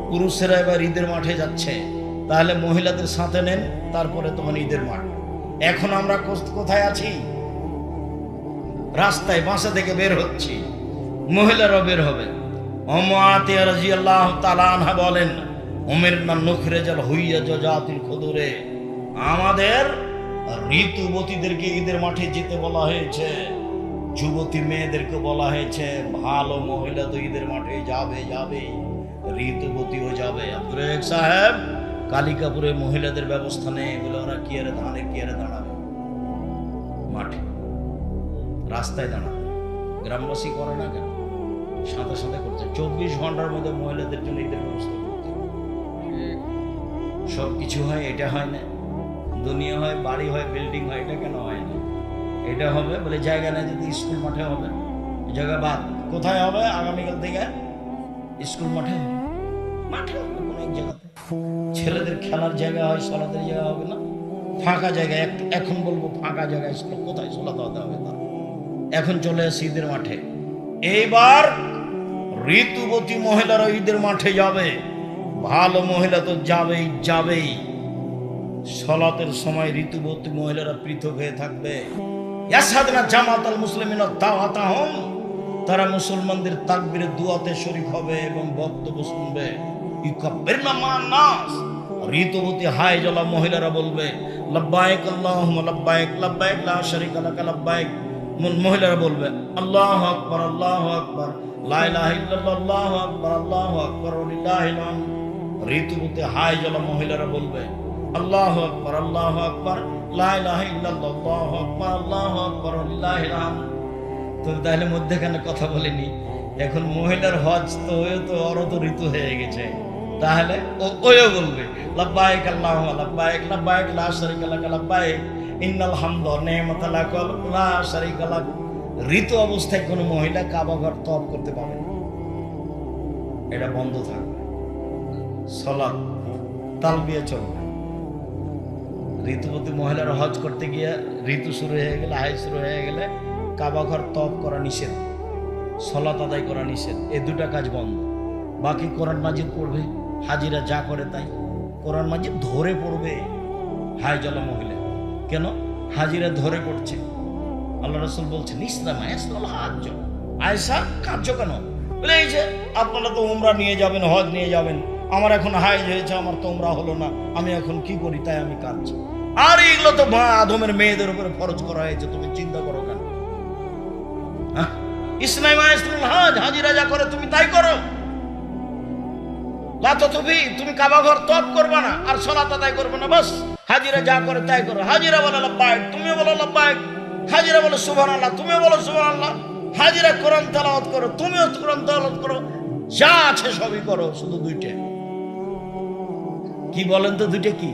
পুরুষেরা এবার ঈদের মাঠে যাচ্ছে, তাহলে মহিলাদের সাথে নেন, তারপরে তখন ঈদের মাঠ। এখন আমরা কোথায় আছি? রাস্তায় বাসা থেকে বের হচ্ছি, মহিলারাও বের হবে। উম্মাতিয়া রাদিয়াল্লাহু তাআলা আনহা বলেন, উমিরনা নুখরিজাল হুইয়াজা জাতিল খুদুরে, আমাদের ঋতুবতীদেরকে ঈদের মাঠে যেতে বলা হয়েছে, যুবতী মেয়েদেরকে বলা হয়েছে ভালো মহিলা তো ঈদের মাঠে যাবে, ঋতুবতীও যাবে। আব্দুর রাজ্জাক সাহেব, কালিকাপুরে মহিলাদের ব্যবস্থা নেই বলে ওরা কি আরে দাঁড়াবে? মাঠে রাস্তায় দাঁড়াবে। গ্রামবাসী করে না কেন? সাথে সাথে করছে। 24 ঘন্টার মধ্যে মহিলাদের জন্য ঈদের ব্যবস্থা করতে হবে। সব কিছু হয়, এটা হয় না। দুনিয়া হয়, বাড়ি হয়, বিল্ডিং হয়, এটা কেন হয় না? এটা হবে বলে জায়গা নেই, যদি স্কুল মাঠে হবে, জায়গা বাদ। কোথায় হবে? আগামীকাল থেকে স্কুল মাঠে হবে, কোনো এক জায়গাতে। ছেলেদের খেলার জায়গা হয়, সলাতের জায়গা হবে না, ফাঁকা জায়গা। এখন বলবো ফাঁকা জায়গায় স্কুল কোথায় সলাতে হতে হবে? তার এখন চলে আসে ঈদের মাঠে। এইবার ঋতুবতী মহিলারা ঈদের মাঠে যাবে, ভালো মহিলা তো যাবেই। সলাতের সময় ঋতুবতী মহিলারা পৃথক হয়ে থাকবে। ইয়াসাদনা জামাতাল মুসলিমিনা দাওয়াতাহুম, তারা মুসলমানদের তাকবীরের দুআতে শরীক হবে এবং বক্তব্য শুনবে। ইকাব্বিরনা মান নাস, ঋতুবতী হায়জলা মহিলারা বলবে লাব্বাইক আল্লাহুম্মা লাব্বাইক, লাব্বাইক লা শারীকা লাকা লাব্বাইক। মহিলারা বলবে আল্লাহু আকবার, আল্লাহু আকবার, লা ইলাহা ইল্লাল্লাহ, আল্লাহু আকবার, আল্লাহু আকবার, লিল্লাহিল হামদ। ঋতুবতী হায়জলা মহিলারা বলবে আল্লাহু আকবার, আল্লাহু আকবার, লা ইলাহা ইল্লাল্লাহ, আল্লাহু আকবার, আল্লাহু আকবার, লিল্লাহিল হামদ। তো তাহলে মধ্যখানে কথা বলিনি, এখন মহিলার হজ তো ওরও তো ঋতু হয়ে গেছে, তাহলে ওও বলবে লাব্বাইক আল্লাহুম্মা লাব্বাইক, লাব্বাইক লা শারীকা লাকা লাব্বাইক, ইন্নাল হামদা ওয়া নি'মাতা লাকা লা শারীকা লাক। ঋতু অবস্থায় কোনো মহিলা কাবা ঘর তওয়াফ করতে পারবে না, এটা বন্ধ থাকবে। সালাত তালবিয়া চলবে। ঋতুবতী মহিলারা হজ করতে গিয়ে ঋতু শুরু হয়ে গেলে, হাই শুরু হয়ে গেলে কাবা ঘর তওয়াফ করা নিষেধ, সালাত আদায় করা নিষেধ। এই দুটা কাজ বন্ধ। বাকি কোরআন মাজিদ পড়বে, হাজিরা যা করে তাই। কোরআন মাজিদ ধরে পড়বে হায়জলা মহিলা। কেন? হাজিরা ধরে পড়ছে। আল্লাহ রাসূল বলছেন ইসলাম হাজ্জ। আয়েশা কাঁদছ কেন? বলে এই যে আপনারা তো উমরা নিয়ে যাবেন, হজ নিয়ে যাবেন, আমার এখন হাইজ হয়েছে, আমার তো উমরা হলো না, আমি এখন কি করি? তাই আমি কাঁদছি। আর এগুলো তো আদমের মেয়েদের উপরে ফরজ করা হয়েছে, তুমি চিন্তা করো কেন? ইসলাম হাজ, হাজিরা যা করে তুমি তাই করো। তুমি কাবা ঘর তওয়াফ করবে না আর সালাত আদায় করবে না, বাস হাজিরা যা করে তাই করো। হাজিরা বলে লাব্বাইক, তুমিও বলো লাব্বাইক। হাজিরা বলে সুবহানাল্লাহ, তুমিও বলো সুবহানাল্লাহ। হাজিরা কোরআন তেলাওয়াত করো, তুমিও কোরআন তেলাওয়াত করো, যা আছে সবই করো, শুধু দুইটা কি বলেন তো? দুইটা কি?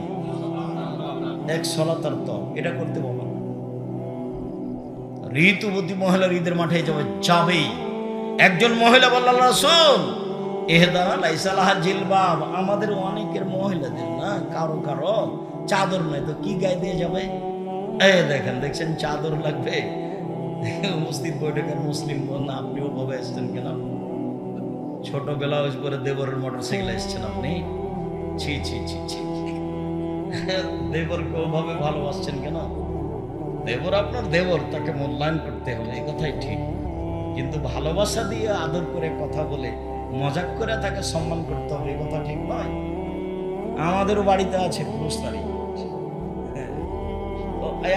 এক সালাত আর তওয়াফ, এটা করতে পারবে না। ঋতুবতী মহিলার ঈদের মাঠে যাবেই। একজন মহিলা বলল আল্লাহ রাসূল এহদানা লাইসা লাহা জিলবাব, আমাদের অনেকের মহিলাদের না কারো চাদর নাই, তো কি গায়ে দিয়ে যাবে? এই দেখছেন চাদর লাগবে। উপস্থিত বৈঠকের মুসলিম না, আপনিও ভাবে এসছেন কেন? ছোটবেলা পরে দেবরের মোটরসাইকেল এসছেন আপনি? ছি ছি ছি ছি, দেবরকে ওভাবে ভালোবাসছেন কেন? দেবর আপনার দেবর, তাকে মূল্যায়ন করতে হবে, এই কথাই ঠিক। কিন্তু ভালোবাসা দিয়ে আদর করে কথা বলে মজাক করে তাকে সম্মান করতে হবে, এই কথা ঠিক নয়। আমাদেরও বাড়িতে আছে পুরুষারি,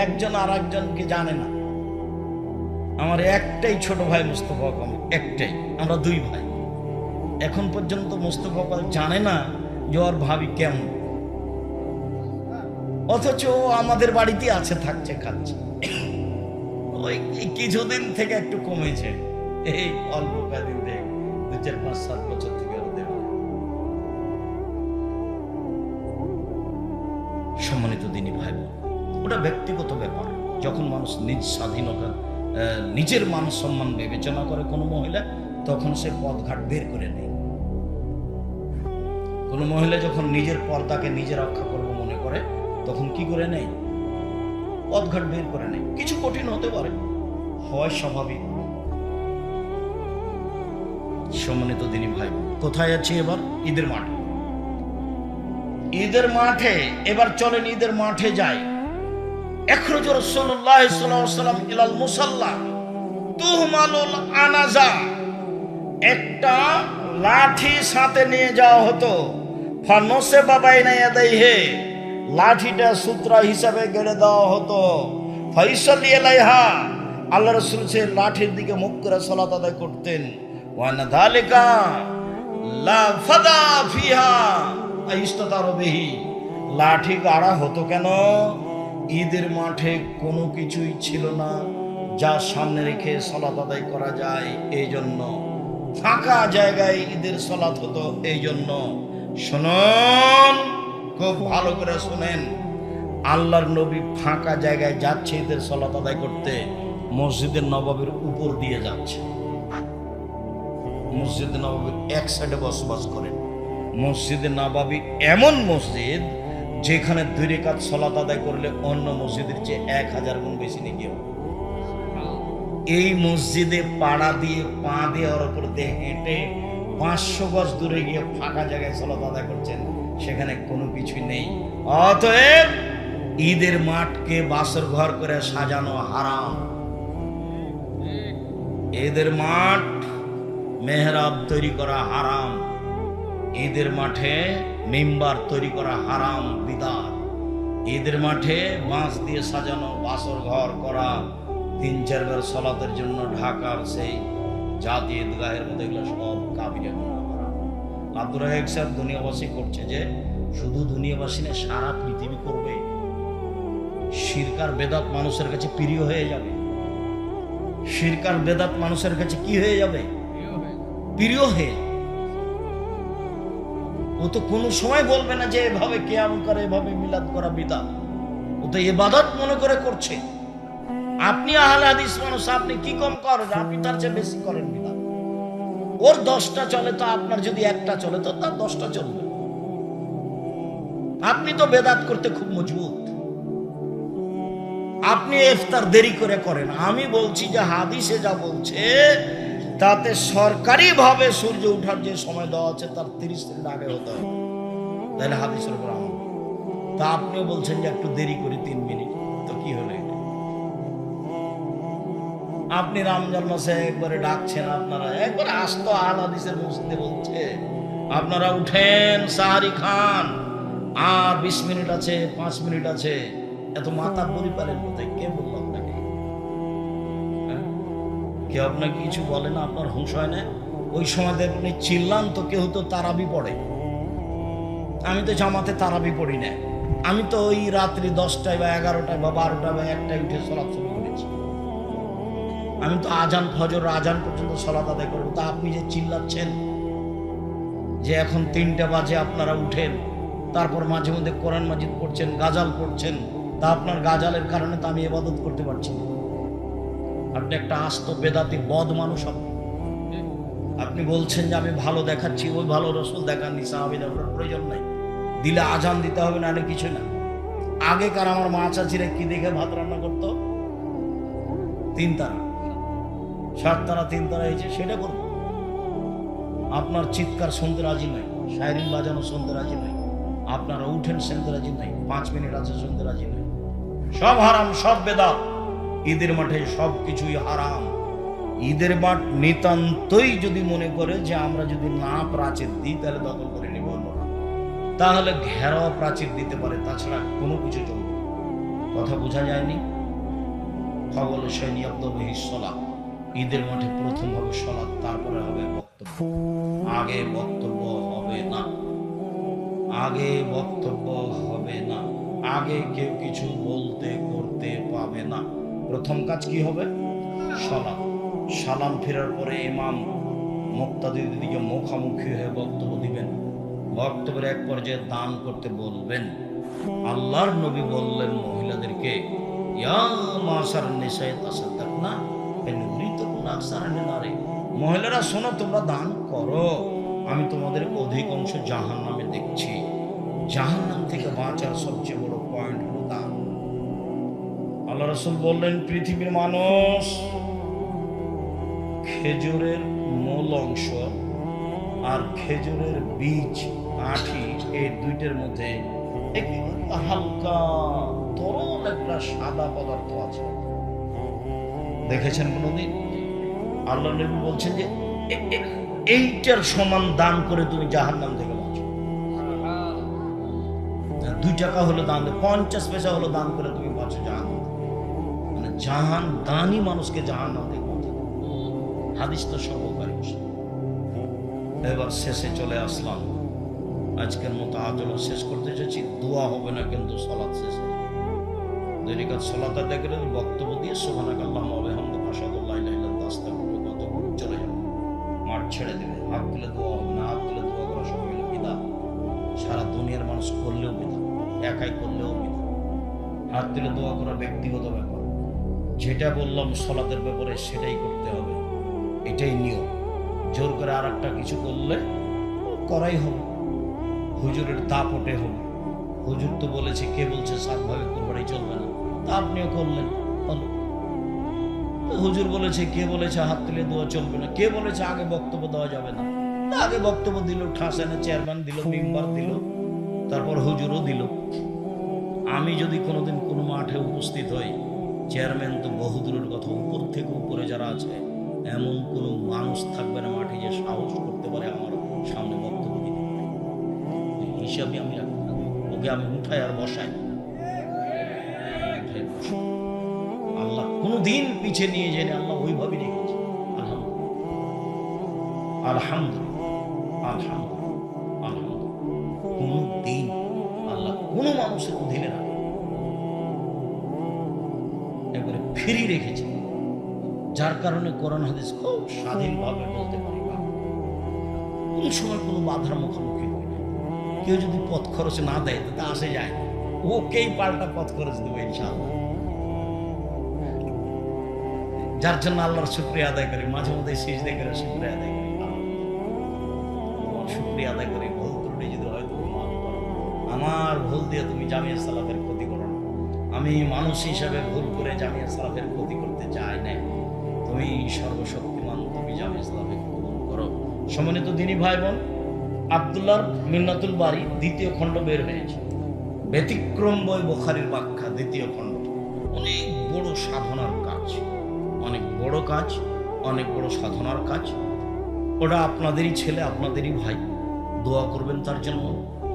একজন আর একজনকে জানে না। আমার একটাই ছোট ভাই মুস্তফা কামাল, একটাই, আমরা দুই ভাই। এখন পর্যন্ত মুস্তফা কামাল জানে না যে ওর ভাবি কেমন, অথচ আমাদের বাড়িতে আছে, থাকছে, খাচ্ছে। ওই কিছুদিন থেকে একটু কমেছে, এই অল্প কদিন থেকে 2, 4, 5, 7 বছর থেকে হতে পারে। সম্মানিত দিনী ভাই, ওটা ব্যক্তিগত ব্যাপার। যখন মানুষ নিজ স্বাধীনতা, নিজের মান সম্মান বিবেচনা করে কোনো মহিলা, তখন সে পথঘাট বের করে নেয়। কোনো মহিলা যখন নিজের পর্দাকে নিজে রক্ষা করবো মনে করে, তখন কি করে নেয়? পথঘাট বের করে নেয়। কিছু কঠিন হতে পারে, হয় স্বাভাবিক। সম্মানিত দিনী ভাই, কোথায় আছি এবার? ঈদের মাঠে। ঈদের মাঠে এবার চলেন, ঈদের মাঠে যাই। ইখরুজ রাসূলুল্লাহ সাল্লাল্লাহু আলাইহি ওয়াসাল্লাম ইলাল মুসাল্লা তুহমালুল আনাজা, একটা লাঠি সাথে নিয়ে যাওয়া হতো। ফানসিবা বাইনা ইয়াদাইহি, লাঠিটা সূত্রা হিসাবে গেড়ে দেওয়া হতো। ফাইসাল্লি আলাইহা, আল্লাহ রাসূল সে লাঠির দিকে মুখ করে সালাত আদায় করতেন। ওয়া নাযালিকা লা ফাদা ফিহা আইস্তাতারু বিহি, লাঠি গাড়া হতো কেন? ঈদের মাঠে কোনো কিছুই ছিল না যা সামনে রেখে সালাত আদায় করা যায়, এই জন্য ফাঁকা জায়গায় ঈদের সালাত হতো। এই জন্য শুনুন, খুব ভালো করে শুনেন, আল্লাহর নবী ফাঁকা জায়গায় যাচ্ছে ঈদের সালাত আদায় করতে, মসজিদের নববীর উপর দিয়ে যাচ্ছে। মসজিদে নববীর এক সাইডে বসবাস করেন। মসজিদে নববী এমন মসজিদ যেখানে 2 রাকাত সালাত আদায় করলে অন্য মসজিদের চেয়ে 1000 গুণ বেশি নেকি হবে। এই মসজিদে পাড়া দিয়ে পা দিয়ে ওর উপর দিয়ে হেঁটে 500 গজ দূরে গিয়ে ফাঁকা জায়গায় সালাত আদায় করছেন, সেখানে কোনো কিছুই নেই। অতএব ঈদের মাঠকে বাসর ঘর করে সাজানো হারাম। ঈদের মাঠ মেহরাব তৈরি করা হারাম। ঈদের মাঠে মিম্বার তৈরি করা হারাম, বিদআত। ঈদের মাঠে বাঁশ দিয়ে সাজানো বাসর ঘর করা, 3-4 বার সালাতের জন্য ঢাকার সেই জাতীয় ঈদগাহের মধ্যে, এগুলো সব কাবিরা গুনাহ হারাম। আব্দুর রাজ্জাক সাহেব দুনিয়াবাসী করছে যে শুধু দুনিয়াবাসী না, সারা পৃথিবী করবে। শিরক আর বেদাত মানুষের কাছে প্রিয় হয়ে যাবে। শিরক আর বেদাত মানুষের কাছে কি হয়ে যাবে? প্রিয় হয়ে। ও তো কোনো সময় বলবে না যে এভাবে কিয়াম করে, এভাবে মিলাদ করা বিদআত। ও তো ইবাদত মনে করে করছে। আপনি আহলে হাদিস মানুষ, আপনি কি কম করেন? আপনি তার চেয়ে বেশি করেন বিদআত। ওর 10টা চলে, তো আপনার যদি একটা চলে তো তার 10টা চলবে। আপনি তো বেদাত করতে খুব মজবুত। আপনি ইফতার দেরি করে করেন। আমি বলছি যে হাদিসে যা বলছে তাতে সরকারিভাবে সূর্য ওঠার যে সময় দেওয়া আছে তার 30 মিনিট আগে হতে হবে, তাহলে হাদিসের উপর আমল। তা আপনিও বলছেন যে একটু দেরি করি 3 মিনিট, তো কি হলো এটা? আপনি রমজান মাসে একবারে ডাকছেন, আপনারা একবারে আস্ত আহলে হাদিসের মসজিদে বলছে আপনারা উঠেন, সাহারি খান, আর 20 মিনিট আছে, 5 মিনিট আছে। এত মাথা বলি পারেন কোথায়? কে বললো আপনাকে? কেউ আপনাকে কিছু বলে না? আপনার হুঁশ হয় না? ওই সময় আপনি চিল্লান তো কেউ তো তারাবি পড়ে। আমি তো জামাতে তারাবি পড়ি না। আমি তো ওই রাত্রি 10টায় বা 11টায় বা 12টায় বা 1টায় উঠে সালাত শুরু করেছি। আমি তো আজান, ফজর আজান পর্যন্ত সালাত আদায় করবো। তা আপনি যে চিল্লাচ্ছেন যে এখন 3টা বাজে আপনারা উঠেন, তারপর মাঝে মধ্যে কোরআন মাজিদ পড়ছেন, গাজাল পড়ছেন, তা আপনার গাজালের কারণে তো আমি ইবাদত করতে পারছি না। আপনি একটা আস্ত বেদাতি বদ মানুষ। আপনি বলছেন যে আমি ভালো দেখাচ্ছি, ওই ভালো রসুল দেখাননি, সাহাবীদের প্রয়োজন নাই, দিলে আজান দিতে হবে না, এটা কিছু না। আগেকার আমার মা চাচিরা কি দেখে ভাত রান্না করতো? 3 তারা, 7 তারা, 3 তারা হয়েছে, সেটা করবো। আপনার চিৎকার শুনতে রাজি নয়, শায়রিন বাজানো শুনতে রাজি নয়, আপনারা উঠেন শুনতে রাজি নয়, 5 মিনিট আছে শুনতে রাজি নয়। সব হারাম, সব বেদাত। ঈদের মাঠে সব কিছুই হারাম। ঈদের মাঠ নিতান্তই যদি মনে করে যে আমরা যদি না প্রাচীর দিই তাহলে দখল করে নিব অন্যরা, তাহলে ঘেরাও প্রাচীর দিতে পারে, তাছাড়া কোনো কিছু চলবে। কথা বোঝা যায়নি? খবর সৈনী আব্দুল্লাহি সালাত। ঈদের মাঠে প্রথম হবে সালাত, তারপরে হবে বক্তব্য। আগে বক্তব্য হবে না, আগে বক্তব্য হবে না, আগে কেউ কিছু বলতে করতে পাবে না। প্রথম কাজ কি হবে? সালাম। সালাম ফেরার পরে ইমাম মুক্তাদিদের দিকে মুখামুখি হয়ে বক্তব্য দিবেন। বক্তব্যের এক পর্যায়ে দান করতে বলবেন। আল্লাহর নবী বললেন মহিলাদেরকে, ইয়া মাশার নিসায়ে তাসাদ্দাকনা ফানুরিতুকুম আকসারান নারে, মহিলারা শোনো, তোমরা দান করো, আমি তোমাদের অধিকাংশ জাহান্নামে দেখছি। জাহান্নাম থেকে বাঁচার সবচেয়ে বড় পয়েন্ট হলো দান। আল্লাহ রাসূল বললেন, পৃথিবীর মানুষ খেজুরের মূল অংশ আর খেজুরের বীজ আঠি, এই দুইটার মধ্যে হালকা তরল একটা সাদা পদার্থ আছে। দেখেছেন কোনদিন? আল্লাহ নবী বলছেন যে এইটার সমান দান করে তুমি জাহান্নাম থেকে বাঁচো। 2 টাকা হলো দান, 50 পয়সা হলো দান করে তুমি বাঁচো জাহান্নাম। মানে জাহান দানই মানুষকে জাহান্নাম থেকে বাঁচায়। হাদিস তো সর্বকারী। এবার শেষে চলে আসলাম। আজকের মতো আলোচনা শেষ করতে চাইছি। দোয়া হবে না কিন্তু সালাত শেষে। 2 রাকাত সালাত আদায় করে বক্তব্য দিয়ে সুবহানাকাল্লাহুম্মা ওয়া বিহামদিকা আশহাদু আল্লা ইলাহা ইল্লা আনতা আস্তাগফিরুকা ওয়া আতুবু ইলাইক চলে যাবে। মাঠ ছেড়ে দেবে। হাত তুলে দোয়া হবে না। হাত তুলে দোয়া করা সব মিলে বিদআত। সারা দুনিয়ার মানুষ করলেও বিদআত, একাই করলেও বিদআত। হাত তুলে দোয়া করা ব্যক্তিগত ব্যাপার। যেটা বললাম সালাতের ব্যাপারে সেটাই করতে হবে, এটাই নিয়ম। জোর করে আর একটা কিছু করলে করাই হবে, হুজুরের দাপটে হবে। হুজুর তো বলেছে, কে বলছে 7 ভাগে কুরবানি চলবে না, তা আপনিও করলেন, হলো। হুজুর বলেছে, কে বলেছে হাত তুলে দোয়া চলবে না, কে বলেছে আগে বক্তব্য দেওয়া যাবে না, আগে বক্তব্য দিল, ঠাসানে চেয়ারম্যান দিল, মেম্বার দিল, তারপর হুজুরও দিল। আমি যদি কোনোদিন কোনো মাঠে উপস্থিত হই, চেয়ারম্যান তো বহুদূরের কথা, উপর থেকে উপরে যারা আছে এমন কোনো মানুষ থাকবে না মাঠে যে সাহস করতে পারে আমার সামনে বক্তব্য দিতে। হিসাবে আমি রাখবো না, ওকে আমি উঠাই আর বসাই। আল্লাহ কোনোদিন পিছিয়ে নিয়ে যায়নি, আল্লাহ ওইভাবে রেখেছে। আলহামদুলিল্লাহ, আলহামদুলিল্লাহ, আলহামদুলিল্লাহ, আলহামদুলিল্লাহ। কোনোদিন আল্লাহ কোনো মানুষের অধীনে রাখে, একবারে ফ্রি রেখেছে। যার কারণে কোরআন হাদিস খুব স্বাধীনভাবে বলতে পারি, কোন সময় কোনো বাধার মুখোমুখি হয় না। কেউ যদি পথ খরচ না দেয় তাতে আসে যায়, ওকেই পাল্টা পথ খরচ দেবো ইনশাআল্লাহ। যার জন্য আল্লাহর শুকরিয়া আদায় করি, মাঝে মধ্যে সিজদা করে শুকরিয়া আদায় করি, শুকরিয়া আদায় করি। ভুল ত্রুটি যদি হয় তুমি মাফ করো, আমার ভুল দিয়ে তুমি জামিয়া সালাফের ক্ষতি করো না। আমি মানুষ হিসাবে ভুল করে জামিয়া সালাফের ক্ষতি করতে চাই না। তুমি সর্বশক্তিমান, তুমি জামিয়া সালাফে কবুল করো। সম্মানিত দিনী ভাই বোন, আব্দুল্লাহর মিন্নাতুল বারী 2য় খণ্ড বের হয়েছে। ব্যতিক্রম বই বুখারীর ব্যাখ্যা 2য় খণ্ড। অনেক বড় সাধনার কাজ, অনেক বড় কাজ, অনেক বড় সাধনার কাজ। ওটা আপনাদেরই ছেলে, আপনাদেরই ভাই, দোয়া করবেন তার জন্য।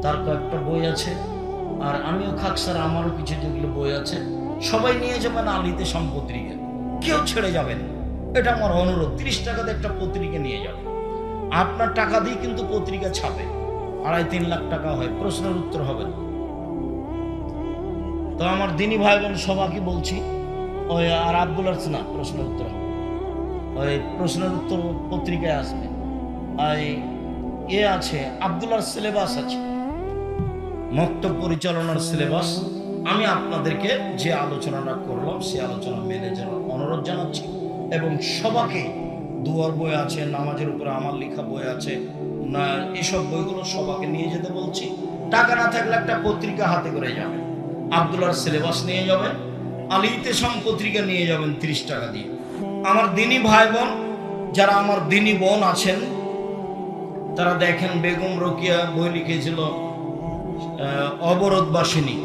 তার কয়েকটা বই আছে, আর আমিও খাকসার, আমারও কিছু যেগুলো বই আছে, সবাই নিয়ে যাবেন আলিতে সম্পত্রিকা, কেউ ছেড়ে যাবেন। এটা আমার অনুরোধ। 30 টাকাতে একটা পত্রিকা নিয়ে যাবেন। আপনার টাকা দিয়ে কিন্তু পত্রিকা ছাপে, 2.5-3 লাখ টাকা হয়, প্রশ্নের উত্তর হবে না। তো আমার দিনী ভাই বোন সবাইকে বলছি, ওই আর আব্দুল্লাহ না প্রশ্নের উত্তর হবে, ওই প্রশ্নের উত্তর পত্রিকায় আসবে। আছে আব্দুল্লাহর সিলেবাস আছে, মক্তব পরিচালনার সিলেবাস। আমি আপনাদেরকে যে আলোচনাটা করলাম সে আলোচনা মেনে যাওয়ার অনুরোধ জানাচ্ছি। এবং সবাইকে দুয়ার বই আছে, নামাজের উপরে আমার লেখা বই আছে, না এসব বইগুলো সবাইকে নিয়ে যেতে বলছি। টাকা না থাকলে একটা পত্রিকা হাতে করে যাবেন, আব্দুল্লাহর সিলেবাস নিয়ে যাবেন, আলিতে পত্রিকা নিয়ে যাবেন 30 টাকা দিয়ে। আমার দিনী ভাই বোন যারা আমার দিনী বোন আছেন তারা দেখেন, বেগম রোকিয়া বই লিখেছিল অবরোধবাসিনী।